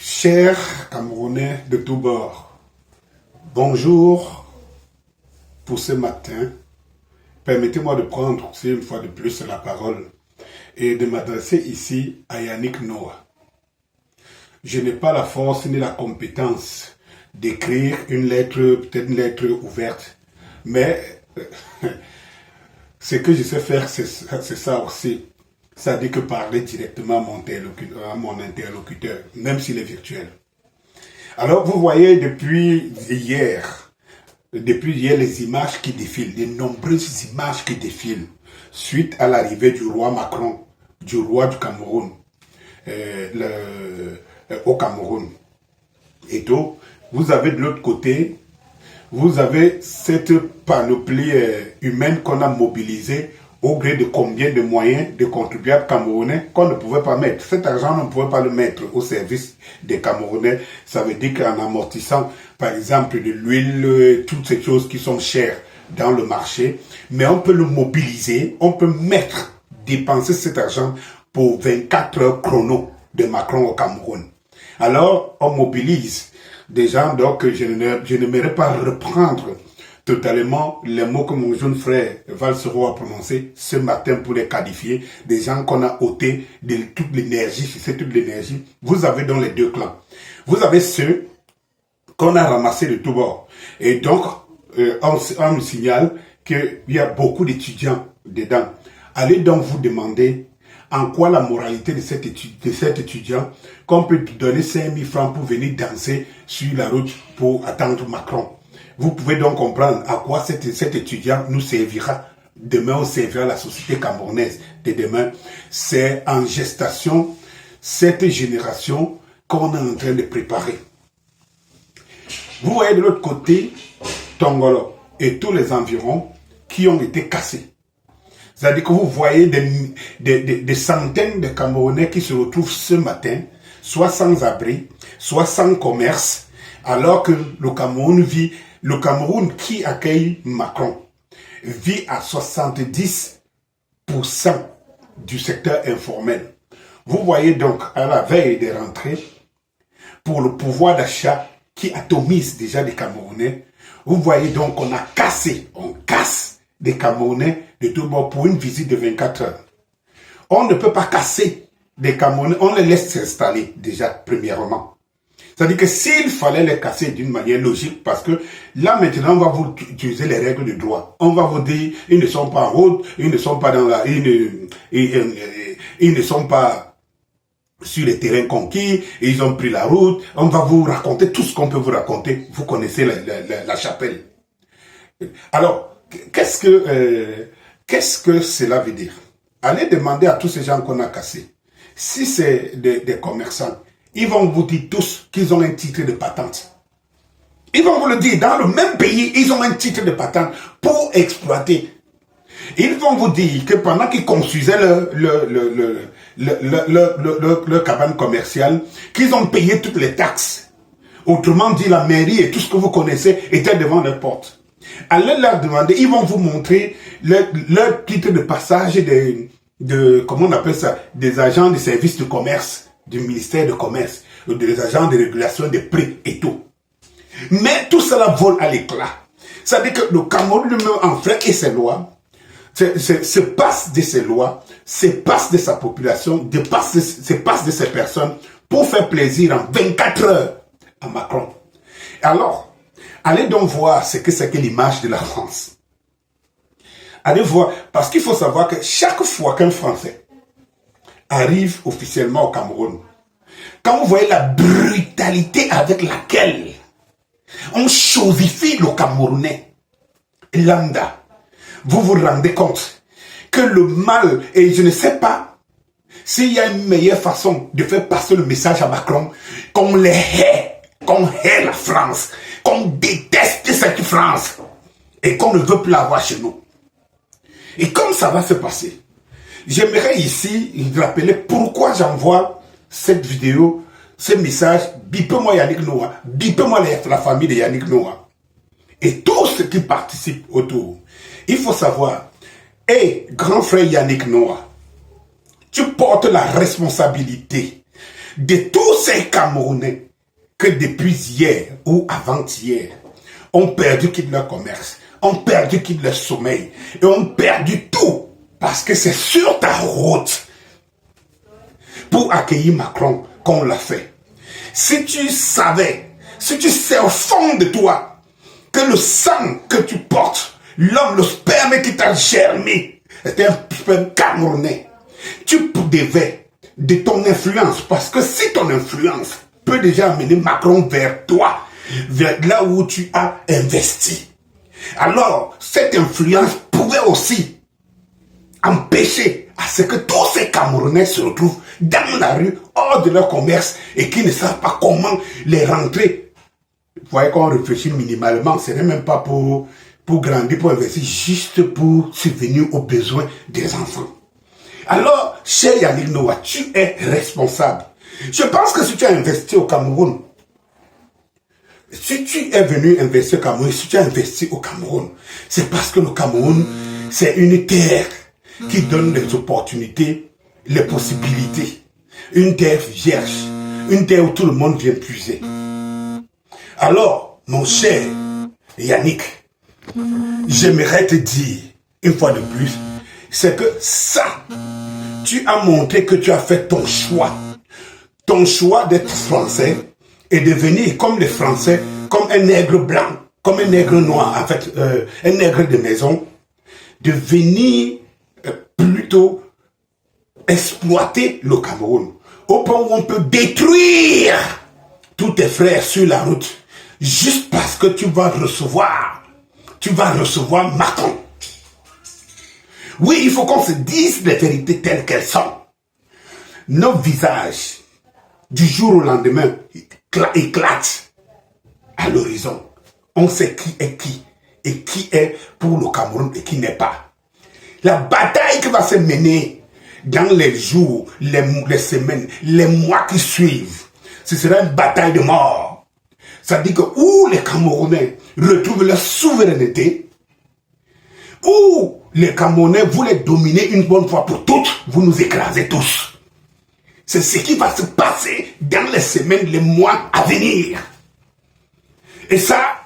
Chers Camerounais de tous bords, bonjour pour ce matin. Permettez-moi de prendre aussi une fois de plus la parole et de m'adresser ici à Yannick Noah. Je n'ai pas la force ni la compétence d'écrire une lettre, peut-être une lettre ouverte, mais ce que je sais faire, c'est ça aussi. C'est-à-dire que parler directement à mon interlocuteur, même s'il est virtuel. Alors, vous voyez depuis hier, les images qui défilent, les nombreuses images qui défilent, suite à l'arrivée du roi Macron, du roi du Cameroun, au Cameroun. Et donc, vous avez de l'autre côté, vous avez cette panoplie humaine qu'on a mobilisée au gré de combien de moyens de contribuables camerounais qu'on ne pouvait pas mettre. Cet argent, on ne pouvait pas le mettre au service des Camerounais. Ça veut dire qu'en amortissant, par exemple, de l'huile, toutes ces choses qui sont chères dans le marché, mais on peut le mobiliser, on peut dépenser cet argent pour 24 heures chrono de Macron au Cameroun. Alors, on mobilise des gens, donc je n'aimerais pas reprendre totalement les mots que mon jeune frère Valsero a prononcé ce matin pour les qualifier, des gens qu'on a ôté de toute l'énergie, c'est toute l'énergie. Vous avez dans les deux clans. Vous avez ceux qu'on a ramassés de tous bords. Et donc, on me signale qu'il y a beaucoup d'étudiants dedans. Allez donc vous demander en quoi la moralité de cet étudiant qu'on peut donner 5 000 francs pour venir danser sur la route pour attendre Macron. Vous pouvez donc comprendre à quoi cet étudiant nous servira. Demain, on servira la société camerounaise de demain. C'est en gestation cette génération qu'on est en train de préparer. Vous voyez de l'autre côté Tongolo et tous les environs qui ont été cassés. C'est-à-dire que vous voyez des centaines de Camerounais qui se retrouvent ce matin, soit sans abri, soit sans commerce, alors que le Cameroun qui accueille Macron vit à 70% du secteur informel. Vous voyez donc à la veille des rentrées, pour le pouvoir d'achat qui atomise déjà les Camerounais, vous voyez donc qu'on casse des Camerounais de tout bord pour une visite de 24 heures. On ne peut pas casser des Camerounais, on les laisse s'installer déjà premièrement. C'est-à-dire que s'il fallait les casser d'une manière logique, parce que là maintenant on va vous utiliser les règles du droit. On va vous dire, ils ne sont pas en route, ils ne sont pas ils ne sont pas sur les terrains conquis, ils ont pris la route. On va vous raconter tout ce qu'on peut vous raconter. Vous connaissez la chapelle. Alors, qu'est-ce que cela veut dire? Allez demander à tous ces gens qu'on a cassés. Si c'est des commerçants, ils vont vous dire tous qu'ils ont un titre de patente. Ils vont vous le dire, dans le même pays, ils ont un titre de patente pour exploiter. Ils vont vous dire que pendant qu'ils construisaient leur cabane commerciale, qu'ils ont payé toutes les taxes. Autrement dit, la mairie et tout ce que vous connaissez était devant leur porte. Allez leur demander, ils vont vous montrer leur titre de passage comment on appelle ça, des agents de services de commerce, du ministère de commerce, des agents de régulation des prix et tout. Mais tout cela vole à l'éclat. C'est-à-dire que le Cameroun lui-même enfreint et ses lois, se passe de ses lois, se passe de sa population, se passe de ses personnes pour faire plaisir en 24 heures à Macron. Alors, allez donc voir ce que c'est que l'image de la France. Allez voir, parce qu'il faut savoir que chaque fois qu'un Français arrive officiellement au Cameroun, quand vous voyez la brutalité avec laquelle on chosifie le Camerounais lambda, vous vous rendez compte que le mal, et je ne sais pas s'il y a une meilleure façon de faire passer le message à Macron, qu'on les hait, qu'on hait la France, qu'on déteste cette France et qu'on ne veut plus l'avoir chez nous. Et comme ça va se passer, j'aimerais ici rappeler pourquoi j'envoie cette vidéo, ce message, bipez-moi Yannick Noah, bipez-moi la famille de Yannick Noah. Et tous ceux qui participent autour. Il faut savoir, grand frère Yannick Noah, tu portes la responsabilité de tous ces Camerounais que depuis hier ou avant-hier ont perdu quitte leur commerce, ont perdu quitte leur sommeil et ont perdu tout parce que c'est sur ta route pour accueillir Macron qu'on l'a fait. Si tu savais, si tu sais au fond de toi que le sang que tu portes, l'homme, le sperme qui t'a germé, est un sperme camerounais, tu devais de ton influence, parce que si ton influence peut déjà amener Macron vers toi, vers là où tu as investi, alors cette influence pouvait aussi empêcher à ce que tous ces Camerounais se retrouvent dans la rue, hors de leur commerce, et qui ne savent pas comment les rentrer. Vous voyez qu'on réfléchit minimalement, ce n'est même pas pour grandir, pour investir, juste pour subvenir aux besoins des enfants. Alors, cher Yannick Noah, tu es responsable. Je pense que si tu as investi au Cameroun, si tu es venu investir au Cameroun, si tu as investi au Cameroun, c'est parce que le Cameroun, c'est une terre qui donne les opportunités, les possibilités. Une terre vierge, une terre où tout le monde vient puiser. Alors, mon cher Yannick, j'aimerais te dire, une fois de plus, c'est que ça, tu as montré que tu as fait ton choix d'être français et de venir comme les Français, comme un nègre blanc, comme un nègre noir, en fait, un nègre de maison, de venir plutôt exploiter le Cameroun, au point où on peut détruire tous tes frères sur la route, juste parce que tu vas recevoir Macron. Oui, il faut qu'on se dise les vérités telles qu'elles sont. Nos visages, du jour au lendemain, éclatent à l'horizon. On sait qui est qui, et qui est pour le Cameroun et qui n'est pas. La bataille qui va se mener dans les jours, les semaines, les mois qui suivent, ce sera une bataille de mort. Ça dit que où les Camerounais retrouvent leur souveraineté, où les Camerounais voulaient dominer une bonne fois pour toutes, vous nous écrasez tous. C'est ce qui va se passer dans les semaines, les mois à venir. Et ça,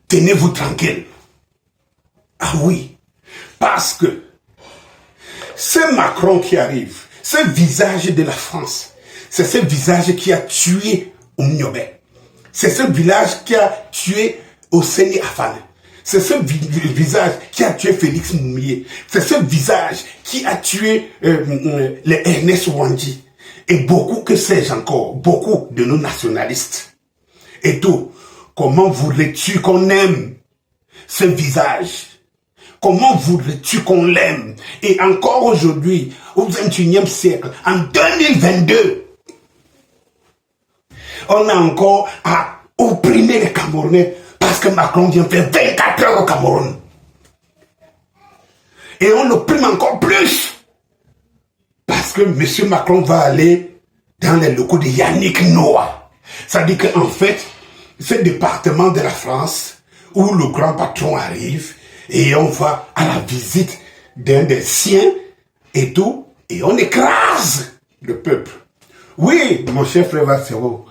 tenez-vous tranquille. Ah oui, parce que ce Macron qui arrive, ce visage de la France, c'est ce visage qui a tué Oumniobé. C'est ce visage qui a tué Osseni Afane. C'est ce visage qui a tué Félix Moumié. C'est ce visage qui a tué les Ernest Wandji. Et beaucoup, que sais-je encore, beaucoup de nos nationalistes. Et tout, comment voudrais-tu qu'on aime ce visage? Comment voudrais-tu qu'on l'aime? Et encore aujourd'hui, au XXIe siècle, en 2022, on a encore à opprimer les Camerounais parce que Macron vient faire 24 heures au Cameroun. Et on l'opprime encore plus parce que M. Macron va aller dans les locaux de Yannick Noah. Ça dit qu'en fait, ce département de la France où le grand patron arrive et on va à la visite d'un des siens et tout, et on écrase le peuple. Oui, mon cher frère Vassero,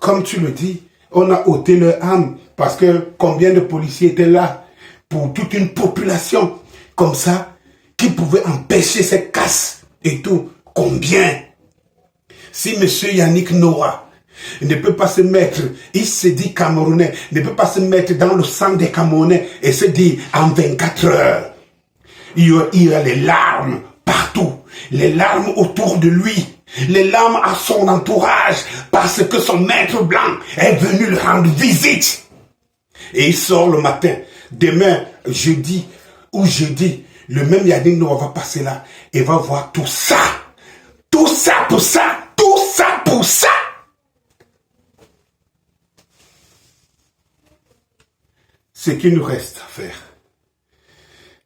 comme tu le dis, on a ôté leur âme parce que combien de policiers étaient là pour toute une population comme ça qui pouvait empêcher cette casse et tout. Combien? Si M. Yannick Noah ne peut pas se mettre, il se dit Camerounais, ne peut pas se mettre dans le sang des Camerounais et se dire en 24 heures, il y a les larmes partout, les larmes autour de lui, les larmes à son entourage parce que son maître blanc est venu lui rendre visite. Et il sort le matin, demain, jeudi ou jeudi, le même Yannick Noah va passer là et va voir tout ça. Tout ça pour ça, tout ça pour ça. Ce qu'il nous reste à faire,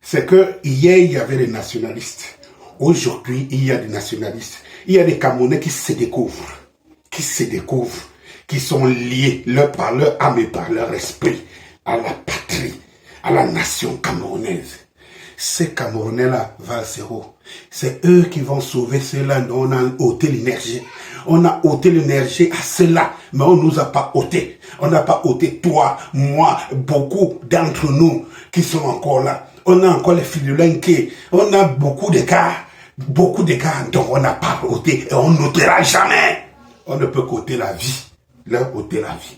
c'est que hier il y avait des nationalistes. Aujourd'hui, il y a des nationalistes. Il y a des Camerounais qui se découvrent, qui sont liés par leur âme et par leur esprit à la patrie, à la nation camerounaise. Ces Camerounais-là, Valsero, C'est eux qui vont sauver cela. On a ôté l'énergie. On a ôté l'énergie à cela, mais on ne nous a pas ôté. On n'a pas ôté toi, moi, beaucoup d'entre nous qui sont encore là. On a encore les filulinqués. On a beaucoup de cas. Beaucoup de cas. Donc on n'a pas ôté et on n'ôtera jamais. On ne peut qu'ôter la vie. Leur ôter la vie.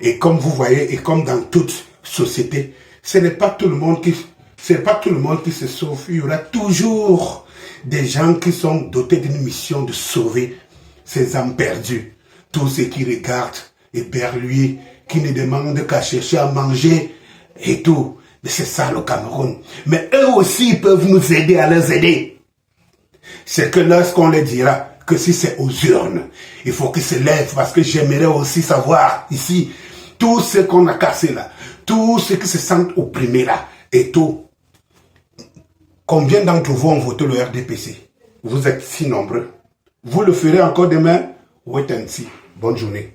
Et comme vous voyez, et comme dans toute société, ce n'est pas tout le monde qui se sauve. Il y aura toujours des gens qui sont dotés d'une mission de sauver ces âmes perdues. Tous ceux qui regardent et vers lui, qui ne demandent qu'à chercher à manger et tout. Mais c'est ça le Cameroun. Mais eux aussi peuvent nous aider à les aider. C'est que lorsqu'on les dira que si c'est aux urnes, il faut qu'ils se lèvent parce que j'aimerais aussi savoir ici tout ce qu'on a cassé là, tous ceux qui se sentent opprimés là et tout. Combien d'entre vous ont voté le RDPC? Vous êtes si nombreux. Vous le ferez encore demain? Wait and see. Bonne journée.